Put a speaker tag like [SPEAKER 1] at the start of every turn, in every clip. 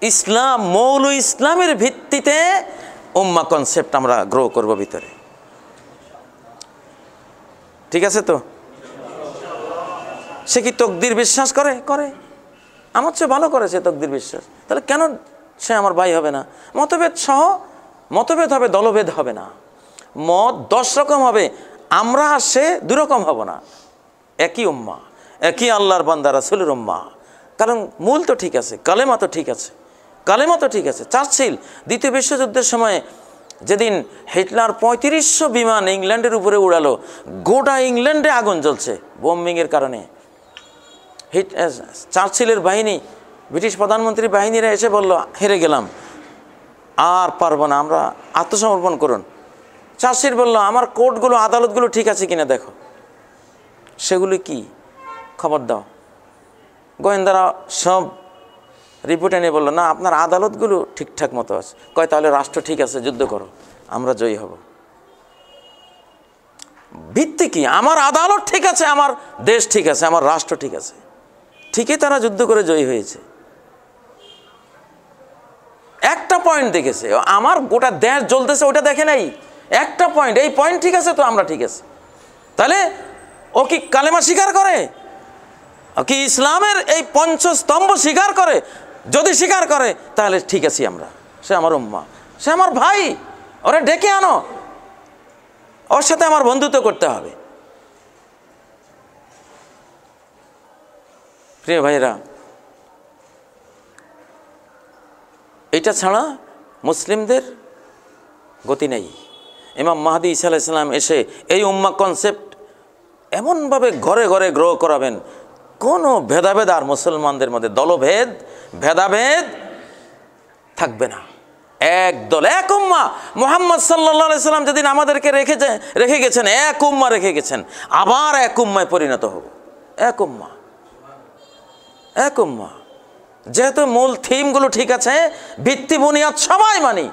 [SPEAKER 1] ইসলাম, মৌল ইসলামের ভিত্তিতে উম্মাহ কনসেপ্ট আমরা গ্রো করব ভিতরে। ঠিক আছে তো? সে কি তকদির বিশ্বাস করে? করে। আমার চেয়ে ভালো করে সে তকদির বিশ্বাস, তাহলে কেন সে আমার ভাই হবে না? মতভেদ সহ মতভেদ হবে, দলভেদ হবে না। মত 10 রকম হবে, আমরা আর সে 2 রকম হব না। একই উম্মাহ, একই আল্লাহর বান্দা রাসূলের উম্মাহ। কারণ মূল তো ঠিক আছে, কালেমা তো ঠিক আছে, কালেমা তো ঠিক আছে। চার্চিল দ্বিতীয় বিশ্বযুদ্ধের সময় যেদিন হিটলার 3500 বিমান ইংল্যান্ডের উপরে উড়ালো, গোটা ইংল্যান্ডে আগুন জ্বলছে বোম্বিংয়ের কারণে। চার্চিলের বাহিনী, ব্রিটিশ প্রধানমন্ত্রীর বাহিনীরা এসে বলল, হেরে গেলাম, আর পারবো না, আমরা আত্মসমর্পণ করুন। চার্চিল বলল, আমার কোর্টগুলো, আদালতগুলো ঠিক আছে কিনা দেখো। সেগুলি কি? খবর দাও। গোয়েন্দারা সব রিপোর্ট এনে বললো, না, আপনার আদালতগুলো ঠিকঠাক মতো আছে। কয়, তাহলে রাষ্ট্র ঠিক আছে, যুদ্ধ করো, আমরা জয়ী হব। ভিত্তি কি? আমার আদালত ঠিক আছে, আমার দেশ ঠিক আছে, আমার রাষ্ট্র ঠিক আছে, ঠিকই তারা যুদ্ধ করে জয়ী হয়েছে। একটা পয়েন্ট দেখেছে, আমার গোটা দেশ জ্বলতেছে ওটা দেখে নাই, একটা পয়েন্ট, এই পয়েন্ট ঠিক আছে তো আমরা ঠিক আছে। তাহলে ও কি কালেমা স্বীকার করে? ও কি ইসলামের এই পঞ্চস্তম্ভ স্বীকার করে? যদি স্বীকার করে তাহলে ঠিক আছি আমরা, সে আমার উম্মাহ, সে আমার ভাই, ওরে ডেকে আনো, ওর সাথে আমার বন্ধুত্ব করতে হবে। প্রিয় ভাইরা, এটা ছাড়া মুসলিমদের গতি নেই। ইমাম মাহদী ঈসা আলাইহিস সালাম এসে এই উম্মাহ কনসেপ্ট এমনভাবে ঘরে ঘরে গ্রো করাবেন, কোনো ভেদাভেদ আর মুসলমানদের মধ্যে দলভেদ, ভেদাভেদ থাকবে না। এক দল, এক উম্মাহ। মুহাম্মদ সাল্লাল্লাহু আলাইহি সাল্লাম যেদিন আমাদেরকে রেখে গেছেন, এক উম্মাহ রেখে গেছেন, আবার এক উম্মায় পরিণত হব। এক উম্মাহ, এক উম্মাহ। যেহেতু মূল থিমগুলো ঠিক আছে, ভিত্তি বুনিয়াদ সবাই মানি,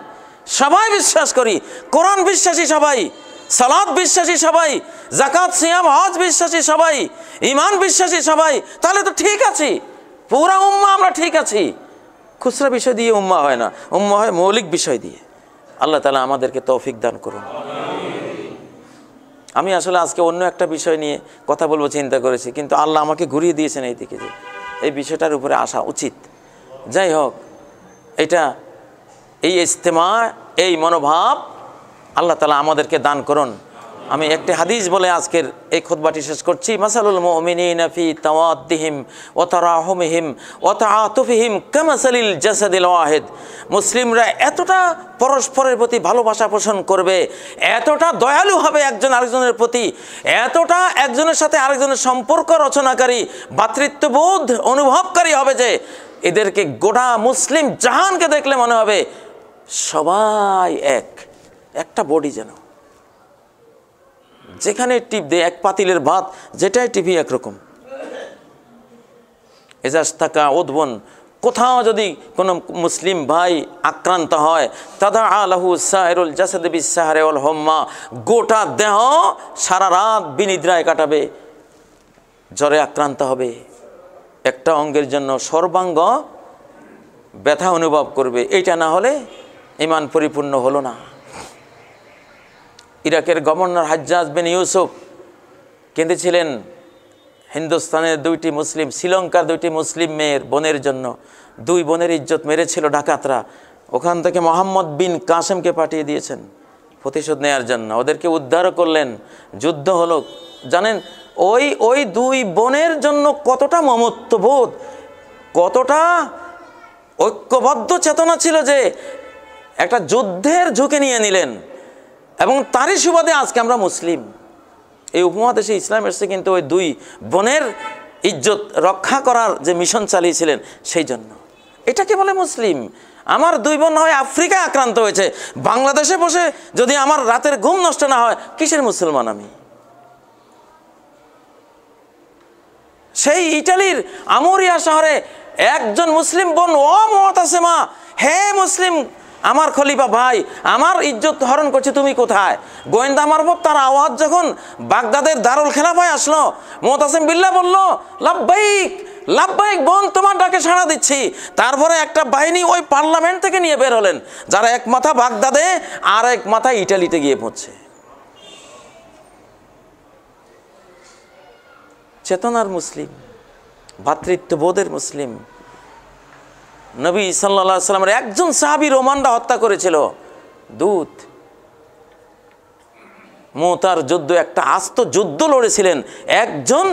[SPEAKER 1] সবাই বিশ্বাস করি, কোরআন বিশ্বাসী সবাই, সালাত বিশ্বাসী সবাই, যাকাত সিয়াম হজ বিশ্বাসী সবাই, ঈমান বিশ্বাসী সবাই, তাহলে তো ঠিক আছি, পুরা উম্মাহ আমরা ঠিক আছি। খুচরা বিষয় দিয়ে উম্মাহ হয় না, উম্মাহ হয় মৌলিক বিষয় দিয়ে। আল্লাহ তাআলা আমাদেরকে তৌফিক দান করুন। আমি আসলে আজকে অন্য একটা বিষয় নিয়ে কথা বলবো চিন্তা করেছি, কিন্তু আল্লাহ আমাকে ঘুরিয়ে দিয়েছেন এই দিকে যে এই বিষয়টার উপরে আসা উচিত। যাই হোক, এটা এই ইজতেমা, এই মনোভাব আল্লাহ তাআলা আমাদেরকে দান করুন। আমি একটি হাদিস বলে আজকের এই খুতবাটি শেষ করছি। মাসালুল মুমিনিনা ফি তাওয়াদ্দিহিম ওয়া তারাহুমিহিম ওয়া তাআতুফিহিম কামাসালিল জাসাদিল ওয়াহিদ। মুসলিমরা এতটা পরস্পরের প্রতি ভালোবাসা পোষণ করবে, এতটা দয়ালু হবে একজন আরেকজনের প্রতি, এতটা একজনের সাথে আরেকজনের সম্পর্ক রচনাকারী, ভ্রাতৃত্ববোধ অনুভবকারী হবে যে এদেরকে গোটা মুসলিম জাহানকে দেখলে মনে হবে সবাই একটা বডি, যেন যেখানে টিপ দেয় এক পাতিলের ভাত, যেটাই টিপি একরকম। এজাজ থাকা উদ্বন, কোথাও যদি কোনো মুসলিম ভাই আক্রান্ত হয়, তাদা আলাহু সাইরুল জাসাদ বিসাহারে ওয়াল হুম্মা, গোটা দেহ সারা রাত বিনিদ্রায় কাটাবে, জ্বরে আক্রান্ত হবে, একটা অঙ্গের জন্য সর্বাঙ্গ ব্যথা অনুভব করবে। এইটা না হলে ঈমান পরিপূর্ণ হলো না। ইরাকের গভর্নর হাজ্জাজ বিন ইউসুফ কেঁদেছিলেন হিন্দুস্তানের 2টি মুসলিম, শ্রীলঙ্কার 2টি মুসলিম মেয়ের বোনের জন্য। 2 বোনের ইজ্জত মেরেছিল ডাকাতরা, ওখান থেকে মোহাম্মদ বিন কাসেমকে পাঠিয়ে দিয়েছেন প্রতিশোধ নেওয়ার জন্য, ওদেরকে উদ্ধার করলেন, যুদ্ধ হলো। জানেন ওই 2 বোনের জন্য কতটা মমত্ববোধ, কতটা ঐক্যবদ্ধ চেতনা ছিল যে একটা যুদ্ধের ঝুঁকি নিয়ে নিলেন, এবং তারই সুবাদে আজকে আমরা মুসলিম। এই উপমহাদেশে ইসলাম এসেছে কিন্তু ওই 2 বোনের ইজ্জত রক্ষা করার যে মিশন চালিয়েছিলেন সেই জন্য। এটাকে বলে মুসলিম। আমার 2 বোন হয় আফ্রিকায় আক্রান্ত হয়েছে, বাংলাদেশে বসে যদি আমার রাতের ঘুম নষ্ট না হয়, কিসের মুসলমান আমি? সেই ইটালির আমোরিয়া শহরে একজন মুসলিম বোন, ও মুতাসিমা, হে মুসলিম আমার খলিফা ভাই, আমার ইজ্জত হরণ করছে, তুমি কোথায়? গোয়েন্দা মারফত তার আওয়াজ যখন বাগদাদের দারুল খেলাফায় আসলো, মুতাসিম বিল্লাহ বলল, লাব্বাইক লাব্বাইক বোন, তোমার ডাকে সাড়া দিচ্ছি। তারপরে একটা বাহিনী ওই পার্লামেন্ট থেকে নিয়ে বের হলেন, যারা এক মাথা বাগদাদে আর এক মাথা ইটালিতে গিয়ে পৌঁছে। চেতনার মুসলিম, ভ্রাতৃত্ববোধের মুসলিম। নবী সাল্লাল্লাহু আলাইহি ওয়াসাল্লামের একজন সাহাবী রোমানরা হত্যা করেছিল, দূত মুতার যুদ্ধ, একটা আস্ত যুদ্ধ লড়েছিলেন। একজন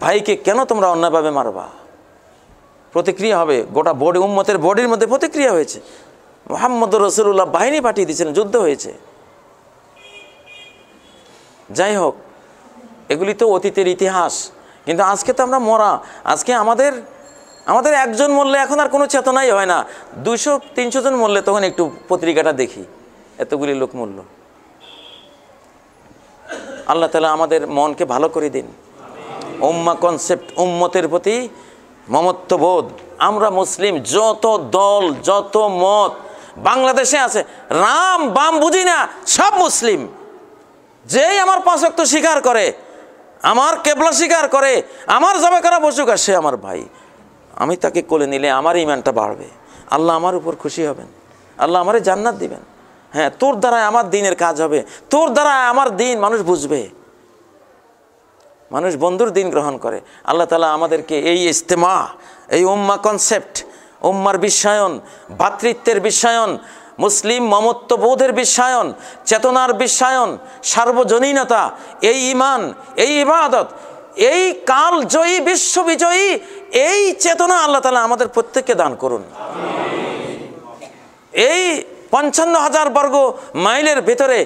[SPEAKER 1] ভাইকে কেন তোমরা অন্যায়ভাবে মারবা? প্রতিক্রিয়া হবে, গোটা বডি, উম্মতের বডির মধ্যে প্রতিক্রিয়া হয়েছে। মুহাম্মদুর রাসূলুল্লাহ বাহিনী পাঠিয়ে দিয়েছিলেন, যুদ্ধ হয়েছে। যাই হোক, এগুলি তো অতীতের ইতিহাস। কিন্তু আজকে তো আমরা মরা। আজকে আমাদের একজন মরলে এখন আর কোনো চেতনাই হয় না। 200-300 জন মরলে তখন একটু পত্রিকাটা দেখি, এতগুলি লোক মরল। আল্লাহ তাআলা আমাদের মনকে ভালো করে দিন। উম্মাহ কনসেপ্ট, উম্মতের প্রতি মমত্ববোধ। আমরা মুসলিম, যত দল যত মত বাংলাদেশে আছে, রাম বাম বুঝি না, সব মুসলিম। যেই আমার 5 ওয়াক্ত স্বীকার করে, আমার কেবলা স্বীকার করে, আমার জবাই করা বসুক, সে আমার ভাই। আমি তাকে কোলে নিলে আমার ঈমানটা বাড়বে, আল্লাহ আমার উপর খুশি হবেন, আল্লাহ আমারে জান্নাত দিবেন। হ্যাঁ, তোর দ্বারায় আমার দিনের কাজ হবে, তোর দ্বারায় আমার দিন মানুষ বুঝবে, মানুষ বন্ধুর দিন গ্রহণ করে। আল্লাহ তাআলা আমাদেরকে এই ইজতেমা, এই উম্মাহ কনসেপ্ট, উম্মার বিশ্বায়ন, ভ্রাতৃত্বের বিশ্বায়ন, মুসলিম মমত্ববোধের বিশ্বায়ন, চেতনার বিশ্বায়ন, সার্বজনীনতা, এই ঈমান, এই ইবাদত, এই কালজয়ী বিশ্ববিজয়ী এই চেতনা আল্লাহ তাআলা আমাদের প্রত্যেককে দান করুন। এই 55,000 বর্গ মাইলের ভিতরে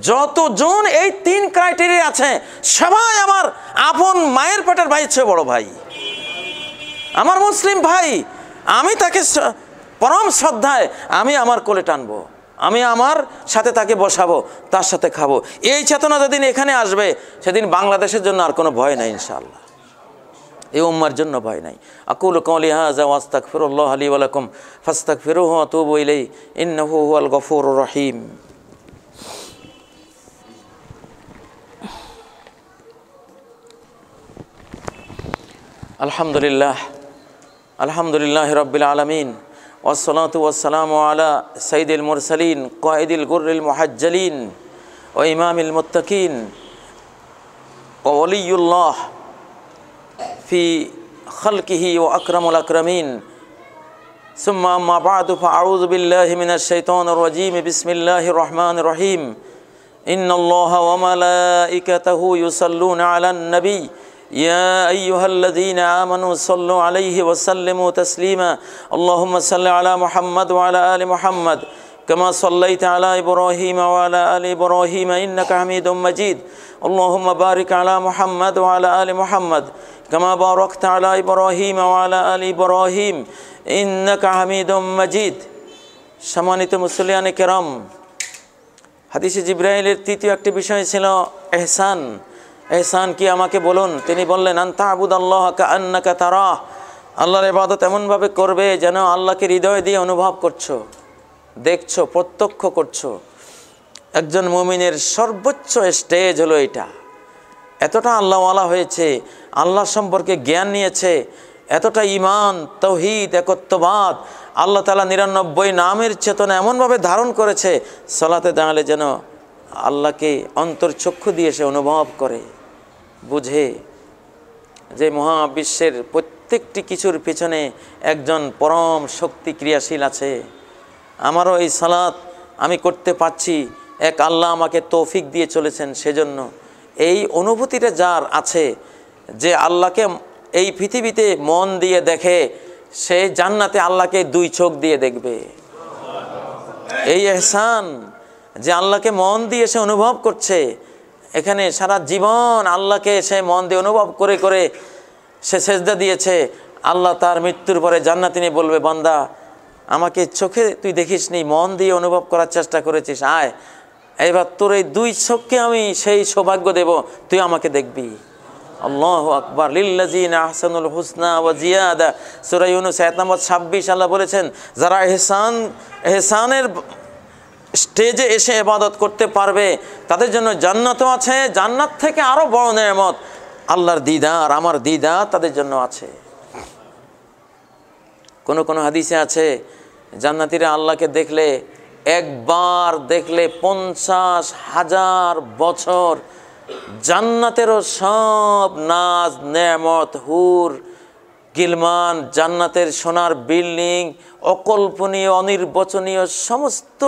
[SPEAKER 1] যতজন এই 3 ক্রাইটেরিয়া আছে, সবাই আমার আপন মায়ের পেটের ভাই, চেয়ে বড় ভাই, আমার মুসলিম ভাই। আমি তাকে পরম শ্রদ্ধায় আমি আমার কোলে টানবো, আমি আমার সাথে তাকে বসাবো, তার সাথে খাবো। এই চেতনা যেদিন এখানে আসবে, সেদিন বাংলাদেশের জন্য আর কোনো ভয় নাই ইনশাআল্লাহ, এই উম্মার জন্য ভয় নাই। আকুলু কওলি হাযা ওয়া আস্তাগফিরুল্লাহ লি ওয়া লাকুম ফাস্তাগফিরুহু ওয়া তুবু ইলাইহি ইন্নাহু হুয়াল গফুরুর রহিম। আলহামদুলিল্লাহ রাব্বিল আলামিন, ওয়াসসালাতু ওয়াসসালামু আলা সাইয়্যিদিল মুরসালিন কায়েদিল গুররিল মুহাজ্জালিন ওয়া ইমামিল মুত্তাকিন ওয়া ওয়ালিয়ুল্লাহ ফি খালকিহি ওয়া আকরামুল আকরামিন। সুম্মা আম্মা বা'দু ফাআউযু বিল্লাহি মিনাশ শাইতানির রাজীম। বিসমিল্লাহির রহমানির রহিম। ইন্নাল্লাহা ওয়া মালাইকাতাহু ইউসাল্লুনা আলান নবী ইয়া আইয়ুহাল্লাযীনা আমানু সাল্লু আলাইহি ওয়া সাল্লিমু তাসলিমা। আল্লাহুম্মা সাল্লি আলা মুহাম্মাদ ওয়া আলা আলি মুহাম্মাদ কামা সাল্লাইতা আলা ইব্রাহিম ওয়া আলা আলি ইব্রাহিম ইন্নাকা হামিদুম মাজিদ। আল্লাহুম্মা বারিক আলা মুহাম্মাদ ওয়া আলা আলি মুহাম্মাদ কামা বারাকতা আলা ইব্রাহিম ওয়া আলা আলি ইব্রাহিম ইন্নাকা হামিদুম মাজিদ। সম্মানিত মুসলিয়ানে কেরাম, হাদিসে জিবরাইলের তৃতীয় একটি বিষয় ছিল ইহসান। ইহসান কি আমাকে বলুন। তিনি বললেন, আনতা আবুদাল্লাহ কাআন্নাকা তারাহ, আল্লাহর ইবাদত এমনভাবে করবে যেন আল্লাহকে হৃদয় দিয়ে অনুভব করছো, দেখছো, প্রত্যক্ষ করছো। একজন মুমিনের সর্বোচ্চ স্টেজ হলো এটা। এতটা আল্লাহওয়ালা হয়েছে, আল্লাহ সম্পর্কে জ্ঞান নিয়েছে, এতটা ঈমান, তাওহীদ, একত্ববাদ, আল্লাহ তাআলা 99 নামের চেতনা এমনভাবে ধারণ করেছে, সালাতে দাঁড়ালে যেন আল্লাহকে অন্তর্চক্ষু দিয়ে সে অনুভব করে, বুঝে যে মহাবিশ্বের প্রত্যেকটি কিছুর পিছনে একজন পরম শক্তি ক্রিয়াশীল আছে। আমারও এই সালাত আমি করতে পারছি, এক আল্লাহ আমাকে তৌফিক দিয়ে চলেছেন। সেজন্য এই অনুভূতিটা যার আছে, যে আল্লাহকে এই পৃথিবীতে মন দিয়ে দেখে, সে জান্নাতে আল্লাহকে 2 চোখ দিয়ে দেখবে। এই ইহসান, যে আল্লাহকে মন দিয়ে সে অনুভব করছে, এখানে সারা জীবন আল্লাহকে সে মন দিয়ে অনুভব করে করে সে সেজদা দিয়েছে। আল্লাহ তার মৃত্যুর পরে জান্নাতে নিয়ে বলবে, বান্দা আমাকে চোখে তুই দেখিসনি, মন দিয়ে অনুভব করার চেষ্টা করেছিস, আয় এবার তোর এই 2 চোখকে আমি সেই সৌভাগ্য দেব, তুই আমাকে দেখবি। আল্লাহু আকবার। লিল্লাযিনা আহসানুল হুসনা ওয়া জিয়াদা। সূরা ইউনূস আয়াত নম্বর 26 আল্লাহ বলেছেন, যারা ইহসানের স্টেজে এসে ইবাদত করতে পারবে তাদের জন্য জান্নাতও আছে, জান্নাত থেকে আরও বড় নেয়ামত আল্লাহর দিদার, আমার দিদার তাদের জন্য আছে। কোন হাদিসে আছে জান্নাতীরা আল্লাহকে দেখলে একবার দেখলে 50,000 বছর জান্নাতেরও সব নাজ নেয়ামত হুর গিলমান, জান্নাতের সোনার বিল্ডিং, অকল্পনীয় অনির্বচনীয় সমস্ত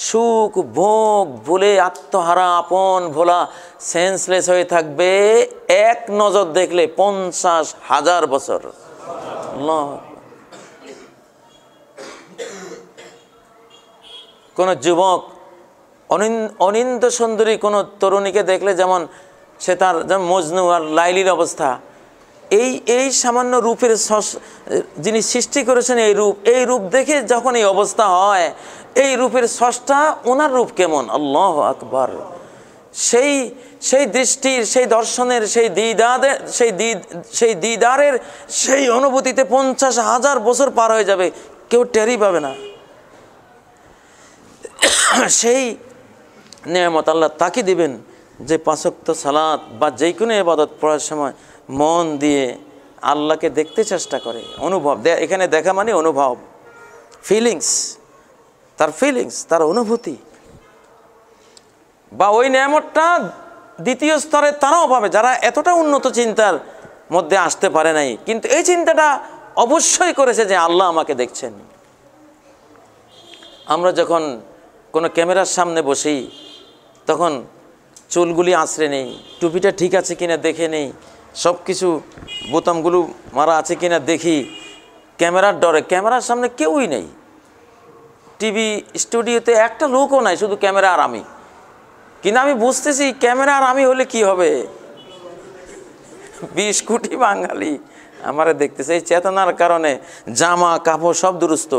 [SPEAKER 1] সুখ ভোগ ভুলে আত্মহারা আপন ভোলা সেন্সলেস হয়ে থাকবে এক নজর দেখলে 50,000 বছর। আল্লাহ। কোন যুবক অনিন্দ সুন্দরী কোনো তরুণীকে দেখলে যেমন সে তার যেমন মজনু আর লাইলির অবস্থা, এই সামান্য রূপের যিনি সৃষ্টি করেছেন এই রূপ দেখে যখন এই অবস্থা হয়, এই রূপের স্রষ্টা ওনার রূপ কেমন, আল্লাহু আকবার। সেই দৃষ্টির, সেই দর্শনের, সেই দিদারের সেই অনুভূতিতে 50,000 বছর পার হয়ে যাবে, কেউ টেরই পাবে না। সেই নেয়ামত আল্লাহ তাকে দিবেন যে 5 ওয়াক্ত সালাত বা যে কোনো ইবাদত পড়ার সময় মন দিয়ে আল্লাহকে দেখতে চেষ্টা করে। অনুভব, এখানে দেখা মানে অনুভব, ফিলিংস, তার অনুভূতি। বা ওই নেয়ামতটা দ্বিতীয় স্তরে তারাও পাবে যারা এতটা উন্নত চিন্তার মধ্যে আসতে পারে নাই, কিন্তু এই চিন্তাটা অবশ্যই করেছে যে আল্লাহ আমাকে দেখছেন। আমরা যখন কোনো ক্যামেরার সামনে বসি তখন চুলগুলি আঁচড়ে নেই, টুপিটা ঠিক আছে কিনা দেখে নেই, সব কিছু বোতামগুলো মারা আছে কিনা দেখি, ক্যামেরার ডরে। ক্যামেরার সামনে কেউই নেই, টিভি স্টুডিওতে একটা লোকও নাই, শুধু ক্যামেরা আর আমি। কিন্তু আমি বুঝতেছি ক্যামেরা আর আমি হলে কি হবে, 20 কোটি বাঙালি আমারে দেখতেছে। এই চেতনার কারণে জামা কাপড় সব দুরুস্ত,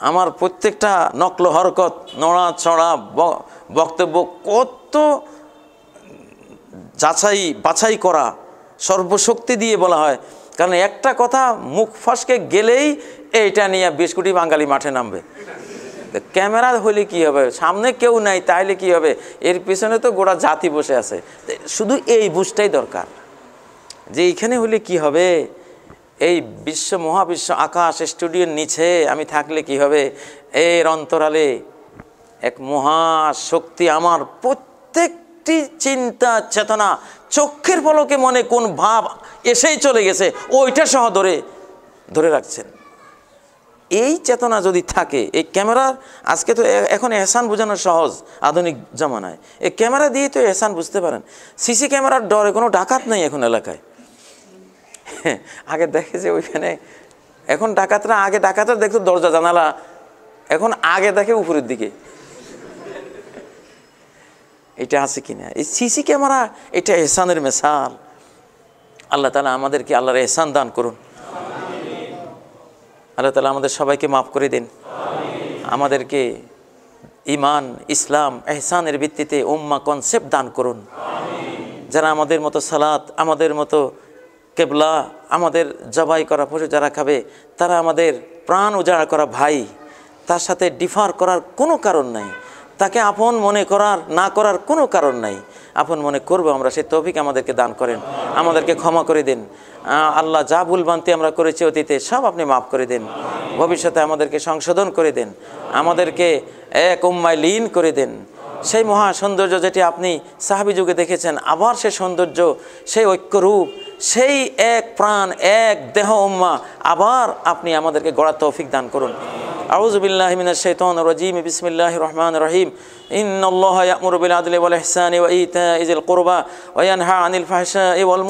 [SPEAKER 1] আমার প্রত্যেকটা নকল হরকত, নড়া চড়া, বক্তব্য কত বাছাই করা, সর্বশক্তি দিয়ে বলা হয়। কারণ একটা কথা মুখ ফসকে গেলেই এইটা নিয়ে 20 কোটি বাঙালি মাঠে নামবে। ক্যামেরা হলে কি হবে, সামনে কেউ নাই তাইলে কি হবে, এর পিছনে তো গোটা জাতি বসে আছে। শুধু এই বুঝটাই দরকার যে এইখানে হলে কি হবে, এই মহাবিশ্ব আকাশ স্টুডিওর নিচে আমি থাকলে কি হবে, এর অন্তরালে এক মহাশক্তি আমার প্রত্যেকটি চিন্তা চেতনা চক্ষের পলকে মনে কোন ভাব এসেই চলে গেছে ওইটা সহ ধরে রাখছেন। এই চেতনা যদি থাকে, এই ক্যামেরার আজকে তো এখন এহসান বোঝানো সহজ আধুনিক জামানায়, এই ক্যামেরা দিয়ে তো এহসান বুঝতে পারেন। সিসি ক্যামেরার ডরে কোনো ডাকাত নেই এখন এলাকায়। আগে দেখে যে ওইখানে, এখন ডাকাতরা, আগে ডাকাতরা দেখতো দরজা জানালা, এখন আগে দেখে উপরের দিকে এটা আছে কিনা। এই সিসি ক্যামেরা এটা এহসানের মিসাল। আল্লাহ তাআলা আমাদেরকে আল্লাহর এহসান দান করুন। আল্লাহ তাআলা আমাদের সবাইকে মাফ করে দিন, আমাদেরকে ইমান ইসলাম এহসানের ভিত্তিতে উম্মাহ কনসেপ্ট দান করুন। যারা আমাদের মতো সালাত, আমাদের মতো কেবলা, আমাদের জবাই করা পশু যারা খাবে, তারা আমাদের প্রাণ উজাড় করা ভাই, তার সাথে ডিফার করার কোনো কারণ নাই, তাকে আপন মনে না করার কোনো কারণ নাই। আপন মনে করব আমরা, সেই তৌফিক আমাদেরকে দান করেন, আমাদেরকে ক্ষমা করে দিন। আল্লাহ যা ভুলভ্রান্তি আমরা করেছি অতীতে সব আপনি মাফ করে দেন, ভবিষ্যতে আমাদেরকে সংশোধন করে দেন, আমাদেরকে এক উম্মায় লীন করে দেন। সেই মহা সৌন্দর্য যেটি আপনি সাহাবী যুগে দেখেছেন, আবার সেই সৌন্দর্য, সেই ঐক্যরূপ, সেই এক প্রাণ এক দেহ উম্মাহ আবার আপনি আমাদেরকে গড়ার তৌফিক দান করুন। আউযু বিল্লাহি মিনাশ শাইতানির রাজীম। বিসমিল্লাহির রহমানির রহিম। ইন্নাল্লাহা ইয়া'মুরু বিল আদলি ওয়াল ইহসানি ওয়া ইতাইযিল কুরবা ওয়া ইয়ানহা আনিল ফাহশাই ওয়াল